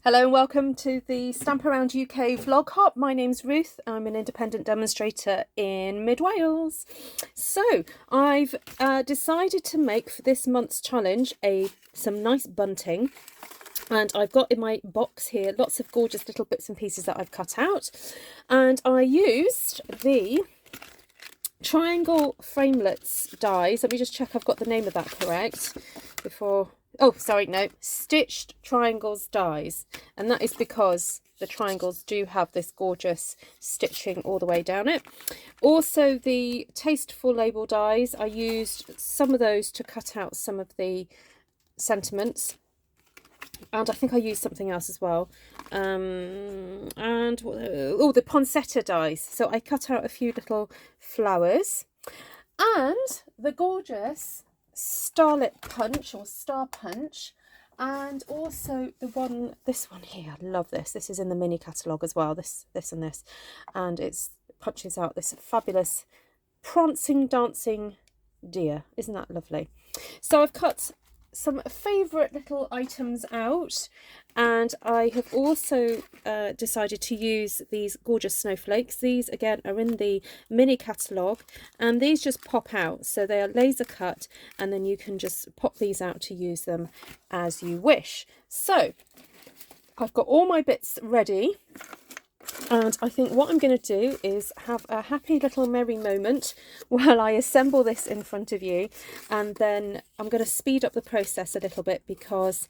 Hello and welcome to the Stamp Around UK vlog hop. My name's Ruth. I'm an independent demonstrator in Mid Wales. So I've decided to make for this month's challenge some nice bunting, and I've got in my box here lots of gorgeous little bits and pieces that I've cut out, and I used the triangle framelets dies. Let me just check I've got the name of that correct before. Oh, sorry, no, stitched triangles dies, and that is because the triangles do have this gorgeous stitching all the way down it. Also, the tasteful label dies, I used some of those to cut out some of the sentiments, and I think I used something else as well. And oh, the poinsettia dies, so I cut out a few little flowers, and the gorgeous starlit punch or star punch, and also this one here. I love this. This is in the mini catalogue as well, this and this, and it punches out this fabulous prancing dancing deer. Isn't that lovely? So I've cut some favourite little items out, and I have also decided to use these gorgeous snowflakes. These again are in the mini catalogue, and these just pop out, so they are laser cut, and then you can just pop these out to use them as you wish. So I've got all my bits ready, and I think what I'm going to do is have a happy little merry moment while I assemble this in front of you, and then I'm going to speed up the process a little bit because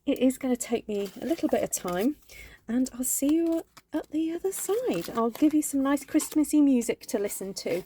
it is going to take me a little bit of time, and I'll see you at the other side. I'll give you some nice Christmassy music to listen to.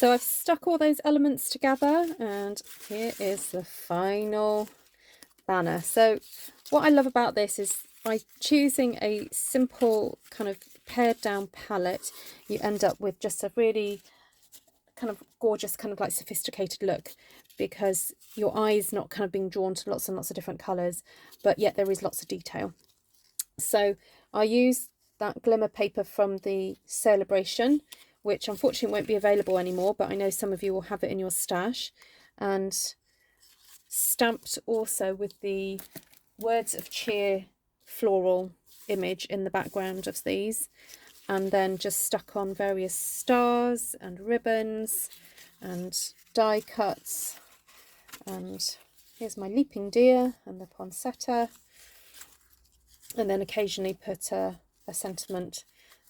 So I've stuck all those elements together, and here is the final banner. So what I love about this is by choosing a simple kind of pared down palette, you end up with just a really kind of gorgeous, kind of like sophisticated look, because your eye is not kind of being drawn to lots and lots of different colours, but yet there is lots of detail. So I used that glimmer paper from the Celebration, which unfortunately won't be available anymore, but I know some of you will have it in your stash, and stamped also with the Words of Cheer floral image in the background of these, and then just stuck on various stars and ribbons and die cuts. And here's my leaping deer and the poinsettia, and then occasionally put a sentiment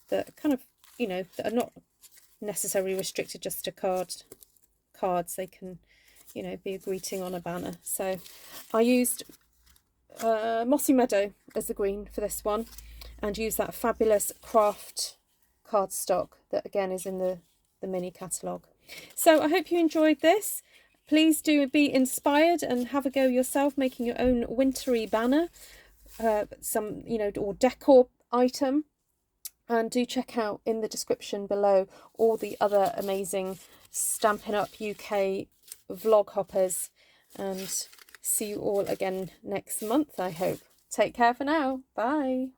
that kind of, you know, that are not necessarily restricted just to cards. They can, you know, be a greeting on a banner. So I used Mossy Meadow as the green for this one, and use that fabulous craft cardstock that again is in the mini catalogue. So I hope you enjoyed this. Please do be inspired and have a go yourself making your own wintry banner, some, you know, or decor item. And do check out in the description below all the other amazing Stampin' Up UK vlog hoppers, and see you all again next month, I hope. Take care for now. Bye.